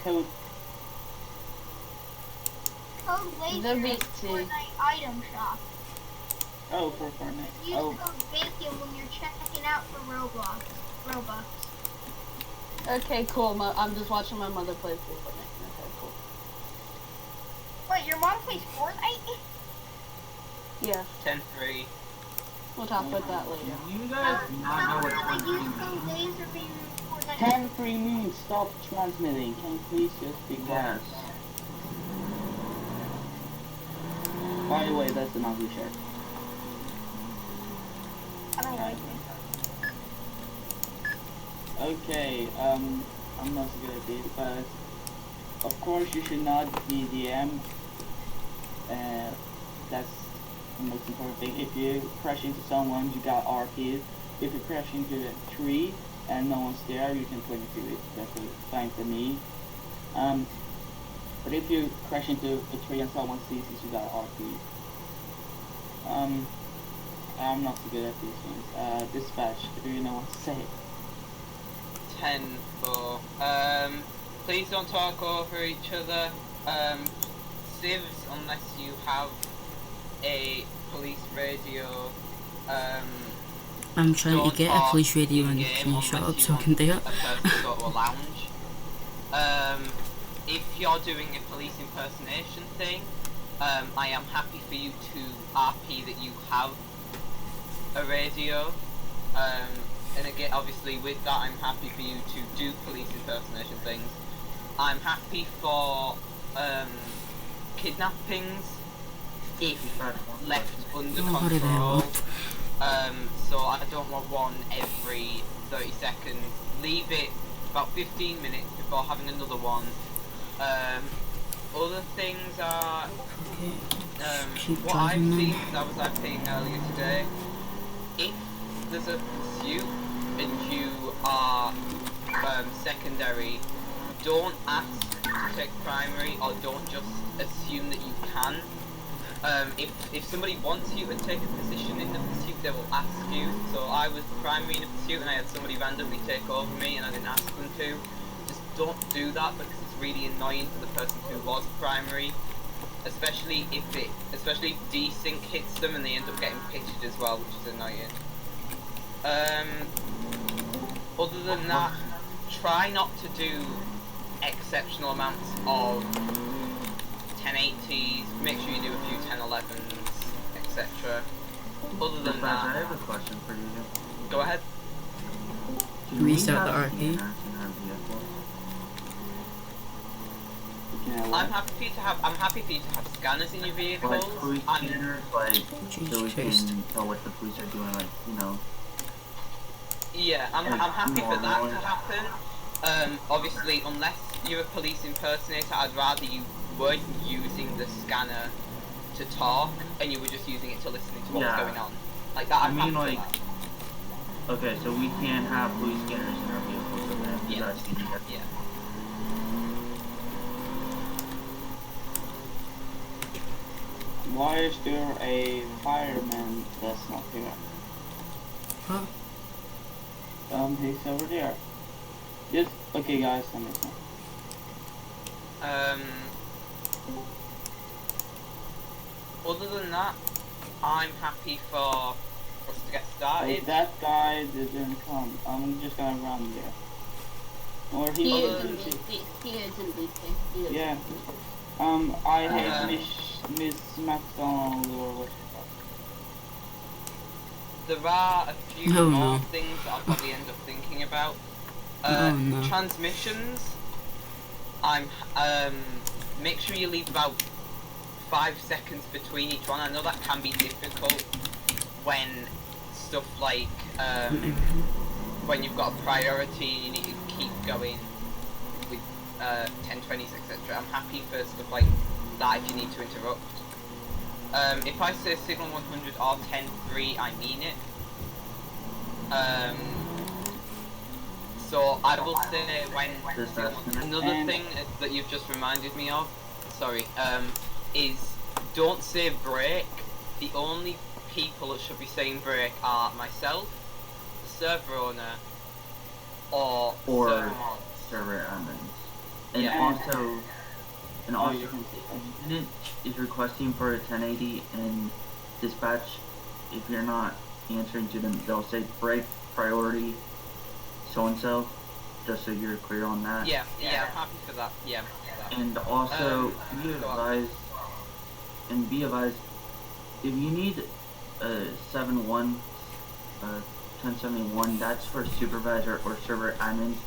Code Code The Laser big is two. Fortnite item shop. Oh, for Fortnite. Use Oh, code BACON when you're checking out for Robux. Okay, cool. I'm just watching my mother play Fortnite. Okay, cool. Wait, your mom plays Fortnite? Yeah, 10-3. we'll talk about that later. You guys not know How what do they use code Laser being Fortnite? 10 free minutes. Stop transmitting. Can you please just be quiet? Yes. By the way, that's an ugly shirt. I don't like it. Okay, I'm not so good at this, but of course you should not be DM. That's the most important thing. If you crash into someone, you got RP'd. If you crash into the tree and no one's there, you can 22 it. That's fine for me. But if you crash into a tree and someone sees it, you got RP. I'm not so good at these things. Dispatch, do you know what to say? 10-4. Please don't talk over each other. Civs, unless you have a police radio. I'm trying Don't to get a talk police radio and in-game can you shut unless up you so I want can do it? a person to go to a lounge. If you're doing a police impersonation thing, I am happy for you to RP that you have a radio. And again, obviously with that, I'm happy for you to do police impersonation things. I'm happy for kidnappings if left under Oh, how did they control. help? So I don't want one every 30 seconds. Leave it about 15 minutes before having another one. Other things are Keep what I've driving seen, then. that was I saying earlier today. If there's a pursuit and you are secondary, don't ask to take primary, or don't just assume that you can. If somebody wants you to take a position in the pursuit, they will ask you. So I was primary in a pursuit and I had somebody randomly take over me and I didn't ask them to. Just don't do that because it's really annoying for the person who was primary. Especially if desync hits them and they end up getting pitched as well, which is annoying. Other than that, try not to do exceptional amounts of 1080s, make sure you do a few 1011s, etc. Other than Dispatch, I that, have a question for you. go ahead. Do we Restart the have RP? scanners in our vehicles? I'm happy for you to have scanners in your vehicles. Like police scanners, like Jesus so we Christ. can tell what the police are doing, like, you know. Yeah, I'm happy for that to happen. Obviously, unless you're a police impersonator, I'd rather you weren't using the scanner to talk, and you were just using it to listen to what was going on. Like that, I'm happy for that. Okay, so we can have police scanners in our vehicles, so then you guys can get Yeah. Why is there a fireman that's not here? What? He's over there. Just okay, guys. That makes sense. Other than that, I'm happy for us to get started. If that guy didn't come, I'm just gonna run there. Or He he is in BC. He is in BC. He is. Yeah. I hate Miss McDonald or what. There are a few Oh, more no. things that I'll probably end up thinking about. Oh, no. Transmissions. Make sure you leave about 5 seconds between each one. I know that can be difficult when stuff like when you've got a priority and you need to keep going with 1020s, etc. I'm happy for stuff like that if you need to interrupt. If I say signal 100 or 10-3, I mean it. So I will say when another thing that you've just reminded me of, sorry, is don't say break. The only people that should be saying break are myself, the server owner, or server mods. server admins. And Yeah. also, Oh, you can see. the unit is requesting for a 1080 and dispatch. If you're not answering to them, they'll say break priority so and so, just so you're clear on that. Yeah, I'm happy for that. Yeah. And also, be go on. advised, if you need a 1071, that's for supervisor or server admins.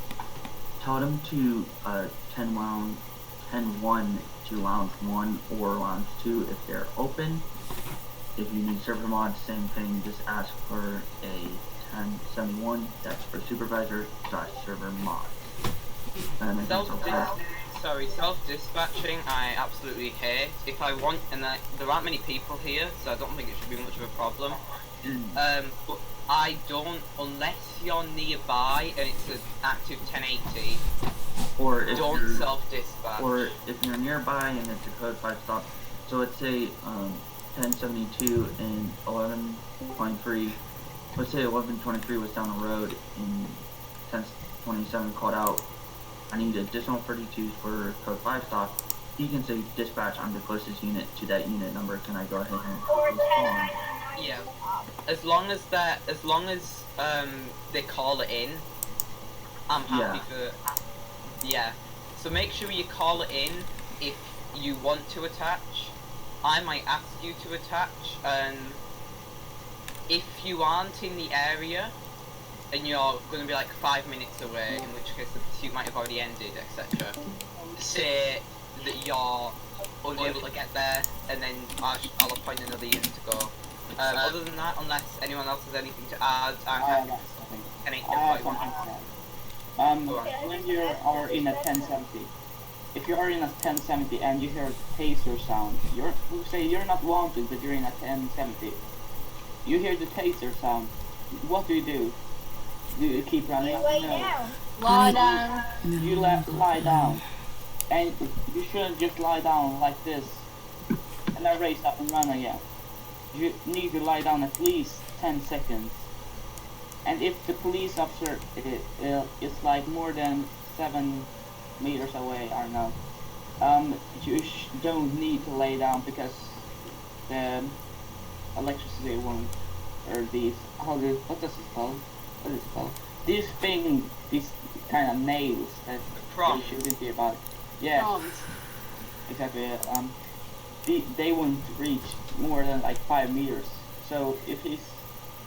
Tell them to 10-1 to lounge 1 or lounge 2 if they're open. If you need server mods, same thing, just ask for a 1071, that's for supervisor / server mods. And I think that's okay. Self-dispatching, I absolutely hate. If I want, and there aren't many people here, so I don't think it should be much of a problem. But I don't, unless you're nearby and it's an active 1080, Or if don't you're, self-dispatch. or if you're nearby and it's a code 5 stop, so let's say 1072 and 1123, let's say 1123 was down the road and 1027 called out, I need additional 32s for code 5 stop, you can say dispatch, I'm the closest unit to that unit number, can I go ahead and respond? Yeah. As long as they call it in, I'm happy for. Yeah. So make sure you call it in if you want to attach. I might ask you to attach, and if you aren't in the area and you're going to be like 5 minutes away, in which case the pursuit might have already ended, etc. Say that you're unable to get there, and then I'll appoint another unit to go. Other than that, unless anyone else has anything to add, I'm happy to When you are in a 1070, if you are in a 1070 and you hear a taser sound, you're not wanted, but you're in a 1070. You hear the taser sound. What do? Do you keep running? You lay down. Lie down. You lie down, and you shouldn't just lie down like this and then raise up and run again. You need to lie down at least 10 seconds. And if the police officer is like more than 7 meters away, I don't know, you don't need to lay down because the electricity won't, or these, what does it called? What is it called? These kind of nails that they shouldn't be about. Yeah, Prongs. exactly. They won't reach more than like 5 meters. So if he's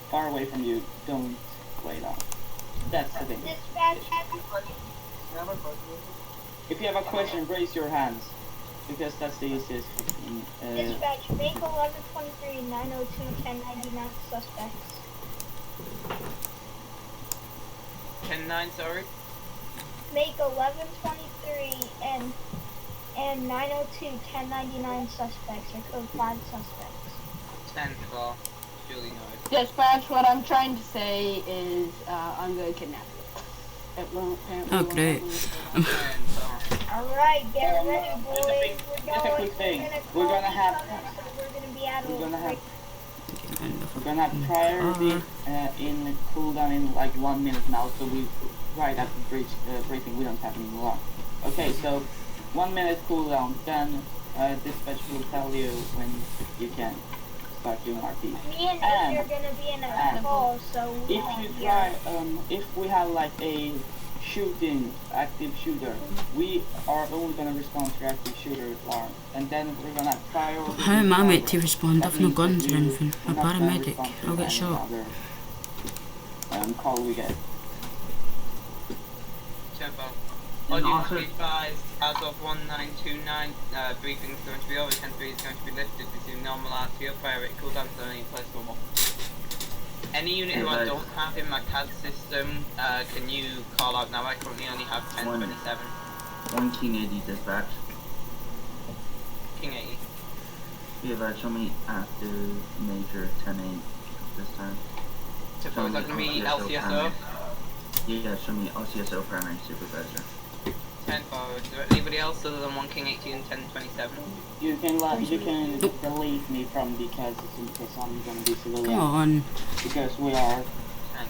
far away from you, don't lay down. That's the thing. Dispatch. If you have a question, raise your hands, because that's the easiest. Dispatch. Make 1123 902 1099 suspects. 10-9, sorry. Make 1123 and 902 1099 suspects, or code 5 suspects. 10-4. Julie knows. Dispatch, what I'm trying to say is, I'm going to kidnap you. It won't, apparently Oh, won't great. happen. 10-4. Alright, get ready, boys. Just a quick thing. We're gonna have priority in cooldown in like 1 minute now, so we right after briefing we don't have any long. Okay, so 1 minute cooldown, then dispatch will tell you when you can start doing RP. Me and Nick are gonna be in a call, so we If won't you hear. try, if we have like a active shooter, we are only gonna respond to active shooter alarm, and then we're gonna priority. How am I meant to respond? That I've no means that guns or anything. we're I'm a not gonna paramedic. respond to I'll get any shot. other, call we get. 10-4. And Audio also- advised, as of 1929, briefing is going to be over, 10-3 is going to be lifted, resume normal RTO, priority cooldown is only in place for one. Any unit who I Advised. don't have in my CAD system, can you call out now? I currently only have 1027. 1 King 80 dispatch. King 80. We have actually active major 10-8 this time. So is that going to be LCSO? Yeah, show me LCSO primary supervisor. 10-4. Is there anybody else other than 1 King 80 and 1027? You can delete me from the CAD system because I'm gonna be civilian. Come on. Because we are